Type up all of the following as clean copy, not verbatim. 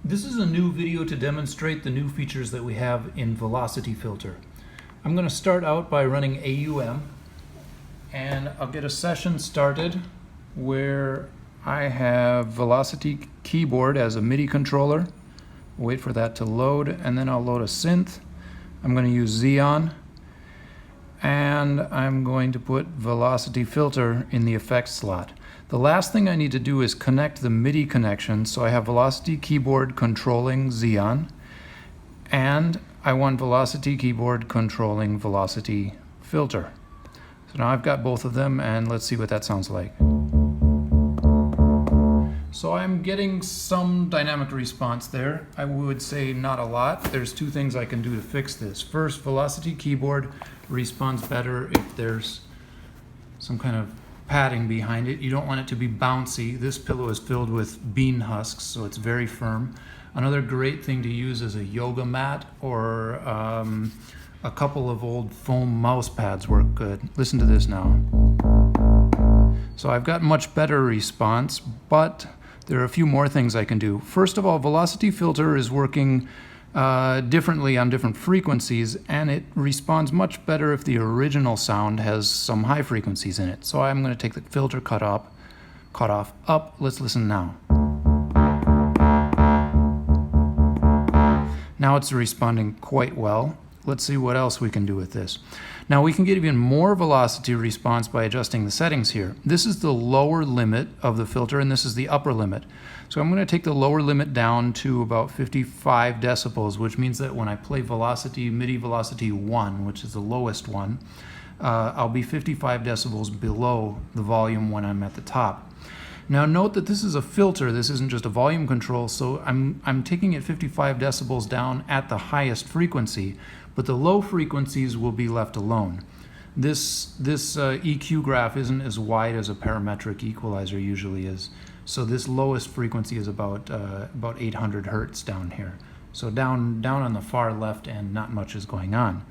This is a new video to demonstrate the new features that we have in Velocity Filter. I'm going to start out by running AUM, and I'll get a session started where I have Velocity Keyboard as a MIDI controller. Wait for that to load, and then I'll load a synth. I'm going to use Xeon, and I'm going to put Velocity Filter in the effects slot. The last thing I need to do is connect the MIDI connection, so I have Velocity Keyboard controlling Xeon, and I want Velocity Keyboard controlling Velocity Filter. So now I've got both of them, and let's see what that sounds like. So I'm getting some dynamic response there. I would say not a lot. There's two things I can do to fix this. First, Velocity Keyboard responds better if there's some kind of padding behind it. You don't want it to be bouncy. This pillow is filled with bean husks, so it's very firm. Another great thing to use is a yoga mat, or a couple of old foam mouse pads work good. Listen to this now. So I've got much better response, but there are a few more things I can do. First of all, Velocity Filter is working differently on different frequencies, and it responds much better if the original sound has some high frequencies in it. So I'm going to take the filter cutoff up. Let's listen now. Now it's responding quite well. Let's see what else we can do with this. Now we can get even more velocity response by adjusting the settings here. This is the lower limit of the filter, and this is the upper limit. So I'm going to take the lower limit down to about 55 decibels, which means that when I play velocity, MIDI velocity 1, which is the lowest one, I'll be 55 decibels below the volume when I'm at the top. Now note that this is a filter, this isn't just a volume control, so I'm taking it 55 decibels down at the highest frequency, but the low frequencies will be left alone. This EQ graph isn't as wide as a parametric equalizer usually is, so this lowest frequency is about 800 hertz down here. So down on the far left end, not much is going on.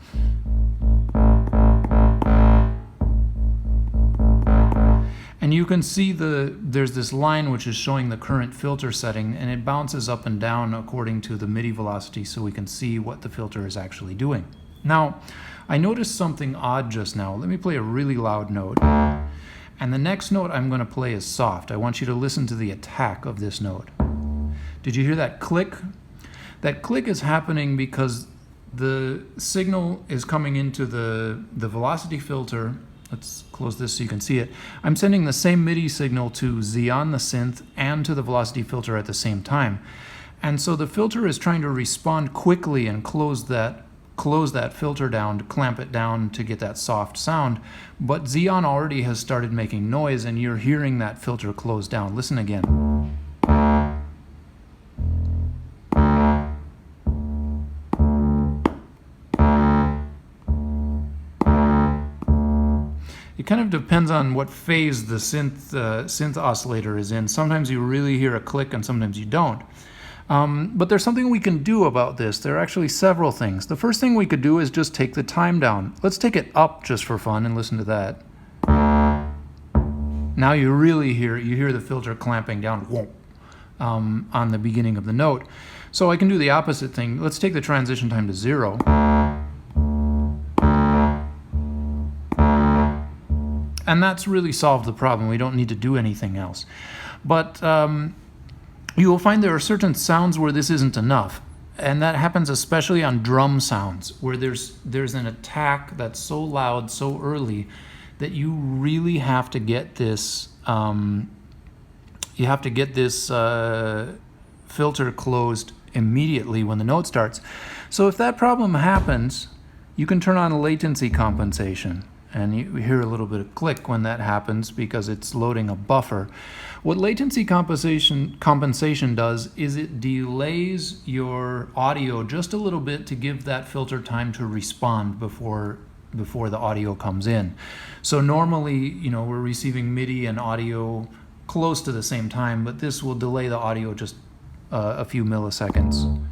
And you can see there's this line which is showing the current filter setting, and it bounces up and down according to the MIDI velocity, so we can see what the filter is actually doing. Now, I noticed something odd just now. Let me play a really loud note. And the next note I'm going to play is soft. I want you to listen to the attack of this note. Did you hear that click? That click is happening because the signal is coming into the velocity filter. Let's close this so you can see it. I'm sending the same MIDI signal to Xeon, the synth, and to the velocity filter at the same time. And so the filter is trying to respond quickly and close that filter down, to clamp it down to get that soft sound. But Xeon already has started making noise, and you're hearing that filter close down. Listen again. It kind of depends on what phase the synth oscillator is in. Sometimes you really hear a click and sometimes you don't. But there's something we can do about this. There are actually several things. The first thing we could do is just take the time down. Let's take it up just for fun and listen to that. Now you really hear the filter clamping down on the beginning of the note. So I can do the opposite thing. Let's take the transition time to 0. And that's really solved the problem. We don't need to do anything else. But you will find there are certain sounds where this isn't enough. And that happens especially on drum sounds, where there's an attack that's so loud so early that you really have to get this filter closed immediately when the note starts. So if that problem happens, you can turn on a latency compensation. And you hear a little bit of click when that happens because it's loading a buffer. What latency compensation does is it delays your audio just a little bit to give that filter time to respond before the audio comes in. So normally, we're receiving MIDI and audio close to the same time, but this will delay the audio just a few milliseconds.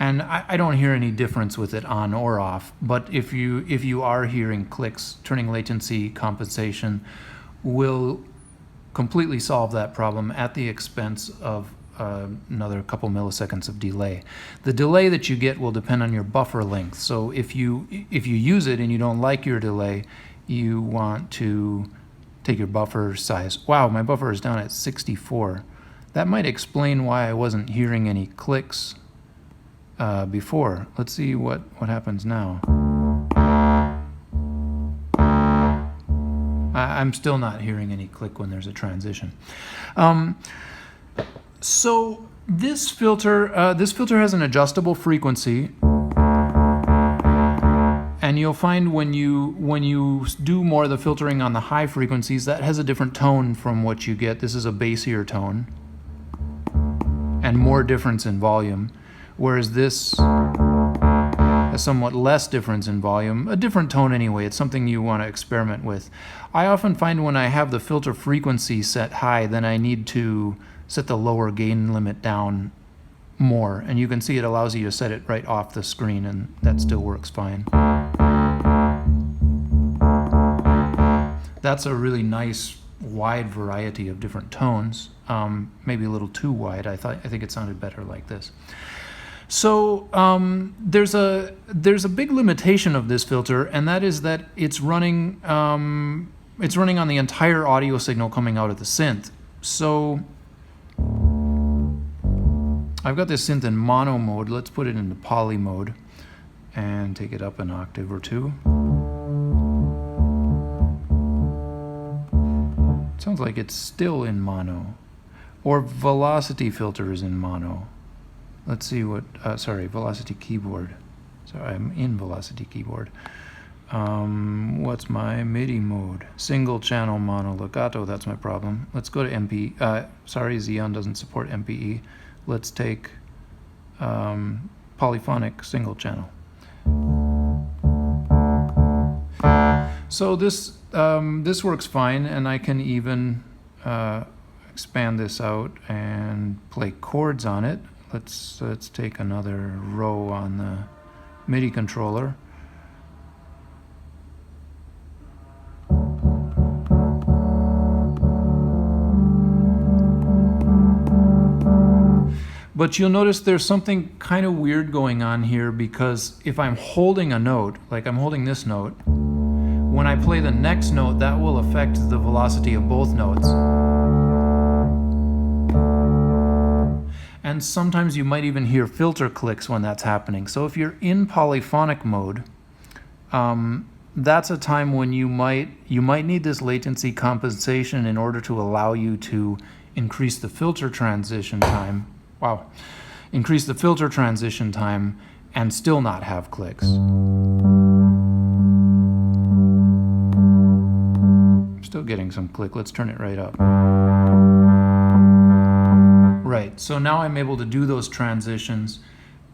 And I don't hear any difference with it on or off, but if you are hearing clicks, turning latency compensation will completely solve that problem at the expense of another couple milliseconds of delay. The delay that you get will depend on your buffer length. So if you use it and you don't like your delay, you want to take your buffer size. Wow, my buffer is down at 64. That might explain why I wasn't hearing any clicks before. Let's see what happens now. I'm still not hearing any click when there's a transition. So this filter has an adjustable frequency, and you'll find when you do more of the filtering on the high frequencies, that has a different tone from what you get. This is a bassier tone and more difference in volume, whereas this has somewhat less difference in volume, a different tone anyway. It's something you want to experiment with. I often find when I have the filter frequency set high, then I need to set the lower gain limit down more, and you can see it allows you to set it right off the screen, and that still works fine. That's a really nice wide variety of different tones, maybe a little too wide. I think it sounded better like this. So there's a big limitation of this filter, and that is that it's running on the entire audio signal coming out of the synth. So I've got this synth in mono mode. Let's put it into poly mode and take it up an octave or two. Sounds like it's still in mono, or velocity filter is in mono. Let's see what, velocity keyboard. Sorry, I'm in velocity keyboard. What's my MIDI mode? Single channel mono legato, that's my problem. Let's go to MPE. Xeon doesn't support MPE. Let's take polyphonic single channel. So this works fine, and I can even expand this out and play chords on it. Let's take another row on the MIDI controller. But you'll notice there's something kind of weird going on here, because if I'm holding a note, like I'm holding this note, when I play the next note, that will affect the velocity of both notes. And sometimes you might even hear filter clicks when that's happening. So if you're in polyphonic mode, that's a time when you might need this latency compensation in order to allow you to increase the filter transition time. Wow. Increase the filter transition time and still not have clicks. I'm still getting some click. Let's turn it right up. Right, so now I'm able to do those transitions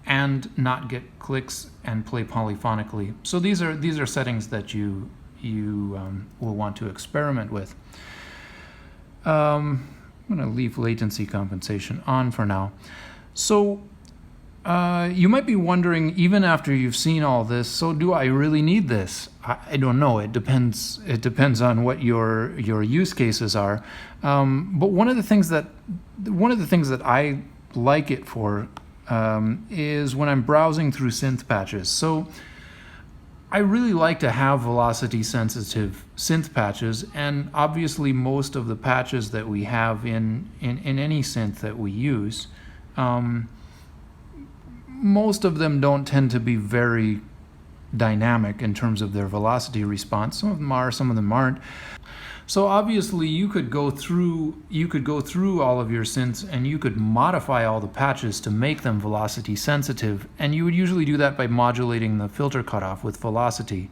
and not get clicks and play polyphonically. So these are settings that you will want to experiment with. I'm going to leave latency compensation on for now. So you might be wondering, even after you've seen all this, so do I really need this? I don't know. It depends on what your use cases are. But one of the things that I like it for is when I'm browsing through synth patches. So I really like to have velocity sensitive synth patches, and obviously most of the patches that we have in any synth that we use, most of them don't tend to be very dynamic in terms of their velocity response. Some of them are, some of them aren't. So obviously you could go through all of your synths and you could modify all the patches to make them velocity sensitive, and you would usually do that by modulating the filter cutoff with velocity.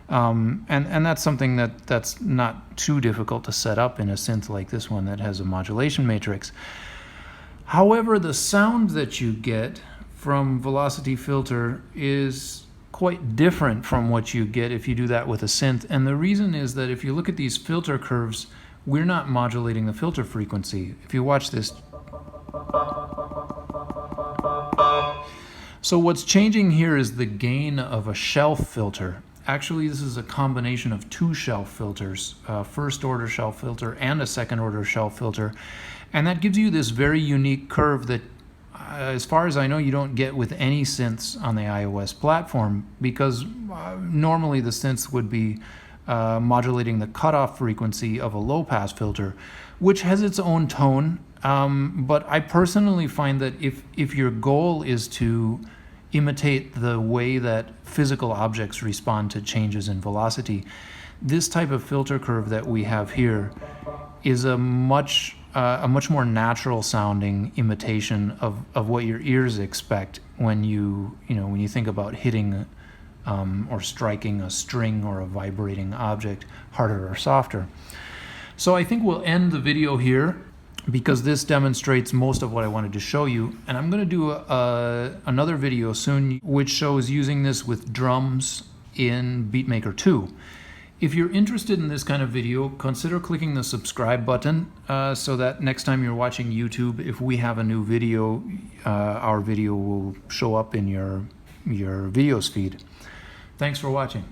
And that's something that's not too difficult to set up in a synth like this one that has a modulation matrix. However, the sound that you get from velocity filter is quite different from what you get if you do that with a synth. And the reason is that if you look at these filter curves, we're not modulating the filter frequency. If you watch this, so what's changing here is the gain of a shelf filter. Actually, this is a combination of two shelf filters, a first order shelf filter and a second order shelf filter. And that gives you this very unique curve that, as far as I know, you don't get with any synths on the iOS platform, because normally the synths would be modulating the cutoff frequency of a low-pass filter, which has its own tone. But I personally find that if your goal is to imitate the way that physical objects respond to changes in velocity, this type of filter curve that we have here is a much more natural sounding imitation of what your ears expect when you think about hitting or striking a string or a vibrating object harder or softer. So I think we'll end the video here, because this demonstrates most of what I wanted to show you, and I'm going to do another video soon which shows using this with drums in BeatMaker 2. If you're interested in this kind of video, consider clicking the subscribe button so that next time you're watching YouTube, if we have a new video, our video will show up in your videos feed. Thanks for watching.